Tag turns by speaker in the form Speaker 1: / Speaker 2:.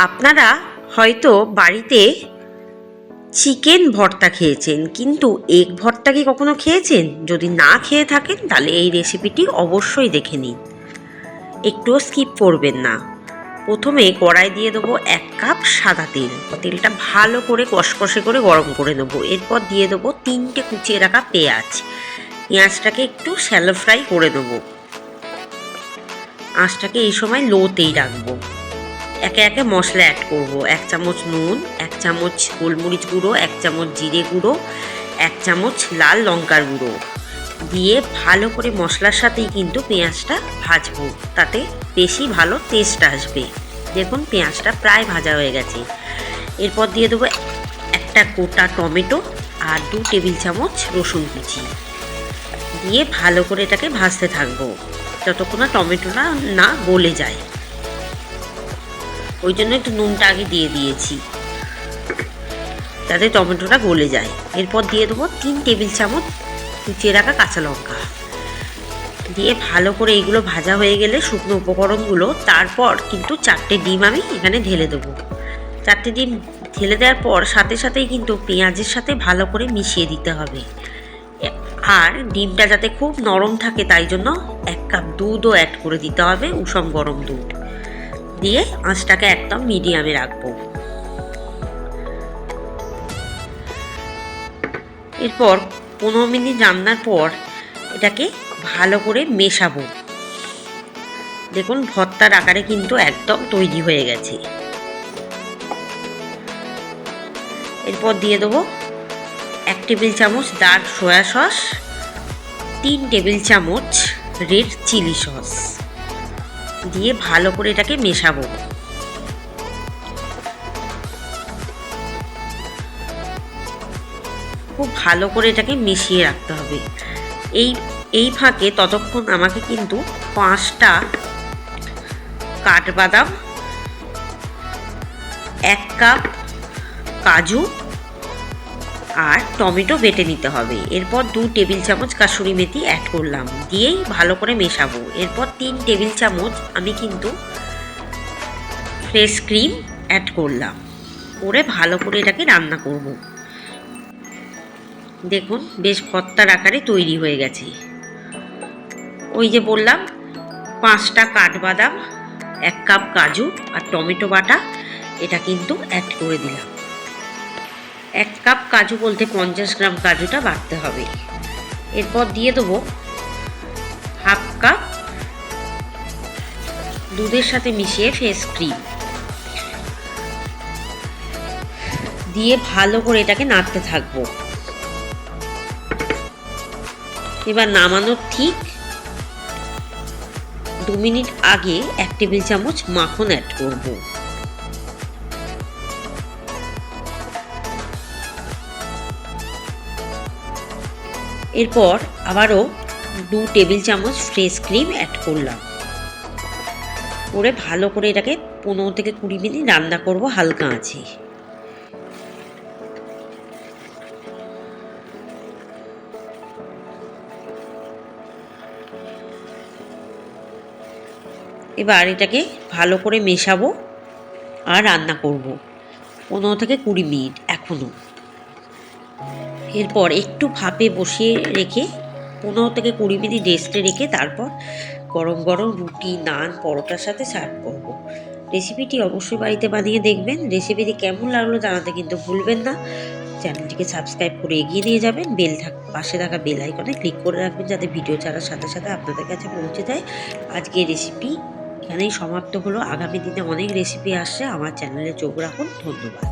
Speaker 1: আপনারা হয়তো বাড়িতে চিকেন ভর্তা খেয়েছেন, কিন্তু এগ ভর্তা কি কখনো খেয়েছেন? যদি না খেয়ে থাকেন তাহলে এই রেসিপিটি অবশ্যই দেখে নিন, একটুও স্কিপ করবেন না। প্রথমে কড়াই দিয়ে দেবো 1 কাপ সাদা তেল। তেলটা ভালো করে কষকষে করে গরম করে নেবো। এরপর দিয়ে দেবো 3টে কুচিয়ে রাখা পেঁয়াজ। পেঁয়াজটাকে একটু শ্যালো ফ্রাই করে নেবো। আঁচটাকে এই সময় লোতেই রাখবো। একে একে মশলা অ্যাড করব। 1 চামচ নুন, 1 চামচ গোলমরিচ গুঁড়ো, 1 চামচ জিরে গুঁড়ো, 1 চামচ লাল লঙ্কার গুঁড়ো দিয়ে ভালো করে মশলার সাথেই কিন্তু পেঁয়াজটা ভাজবো, তাতে বেশি ভালো টেস্ট আসবে। দেখুন পেঁয়াজটা প্রায় ভাজা হয়ে গেছে। এরপর দিয়ে দেবো একটা গোটা টমেটো আর 2 টেবিল চামচ রসুন কুচি দিয়ে ভালো করে এটাকে ভাজতে থাকবো যতক্ষণ না টমেটোটা না গলে যায়। ওই জন্য একটু নুনটা আগে দিয়ে দিয়েছি যাতে টমেটোটা গলে যায়। এরপর দিয়ে দেবো 3 টেবিল চামচ কুচিয়ে রাখা কাঁচা লঙ্কা দিয়ে ভালো করে এইগুলো ভাজা হয়ে গেলে শুকনো উপকরণগুলো, তারপর কিন্তু 4টে ডিম আমি এখানে ঢেলে দেবো। 4টে ডিম ঢেলে দেওয়ার পর সাথে সাথেই কিন্তু পেঁয়াজের সাথে ভালো করে মিশিয়ে দিতে হবে। আর ডিমটা যাতে খুব নরম থাকে তাই জন্য 1 কাপ দুধও অ্যাড করে দিতে হবে, উষম গরম দুধ দিয়ে আঁচটাকে একদম মিডিয়ামে রাখবো। এরপর 15 মিনিট রান্নার পর এটাকে ভালো করে মেশাবো। দেখুন ভর্তার আকারে কিন্তু একদম তৈরি হয়ে গেছে। এরপর দিয়ে দেবো 1 টেবিল চামচ ডার্ক সয়া সস, 3 টেবিল চামচ রেড চিলি সস দিয়ে ভালো করে এটাকে মেশাবো। খুব ভালো করে এটাকে মিশিয়ে রাখতে হবে। এই ফাঁকে ততক্ষণ আমাকে কিন্তু 5টা কাঠবাদাম, 1 কাপ কাজু আর টমেটো বেটে নিতে হবে। এরপর 2 টেবিল চামচ কাসুরি মেথি অ্যাড করলাম, দিয়েই ভালো করে মেশাবো। এরপর 3 টেবিল চামচ আমি কিন্তু ফ্রেশ ক্রিম অ্যাড করলাম, করে ভালো করে এটাকে রান্না করব। দেখুন বেশ ভর্তার আকারে তৈরি হয়ে গেছে। ওই যে বললাম 5টা কাঠবাদাম, 1 কাপ কাজু আর টমেটো বাটা, এটা কিন্তু অ্যাড করে দিলাম। 1 কাপ কাজু বলতে 50 গ্রাম কাজুটা বাটতে হবে। এরপর দিয়ে দেবো 1/2 কাপ দুধের সাথে মিশিয়ে ফ্রেশ ক্রিম দিয়ে ভালো করে এটাকে নাড়তে থাকবো। এবার নামানোর ঠিক 2 মিনিট আগে 1 টেবিল চামচ মাখন অ্যাড করব। এরপর আবারও 2 টেবিল চামচ ফ্রেশ ক্রিম অ্যাড করলাম, করে ভালো করে এটাকে 15 থেকে 20 মিনিট রান্না করব হালকা আঁচে। এবার এটাকে ভালো করে মেশাবো আর রান্না করব 15 থেকে 20 মিনিট এখনও। এরপর একটু ভাপে বসিয়ে রেখে 15 থেকে 20 মিনিট রেস্টে রেখে তারপর গরম গরম রুটি, নান, পরোটার সাথে সার্ভ করব। রেসিপিটি অবশ্যই বাড়িতে বানিয়ে দেখবেন। রেসিপিটি কেমন লাগলো জানাতে কিন্তু ভুলবেন না। চ্যানেলটিকে সাবস্ক্রাইব করে এগিয়ে নিয়ে যাবেন। পাশে থাকা বেল আইকনে ক্লিক করে রাখবেন যাতে ভিডিও ছাড়ার সাথে সাথে আপনাদের কাছে পৌঁছে যায়। আজকে রেসিপি এখানেই সমাপ্ত হলো। আগামী দিনে অনেক রেসিপি আসছে, আমার চ্যানেলে চোখ রাখুন। ধন্যবাদ।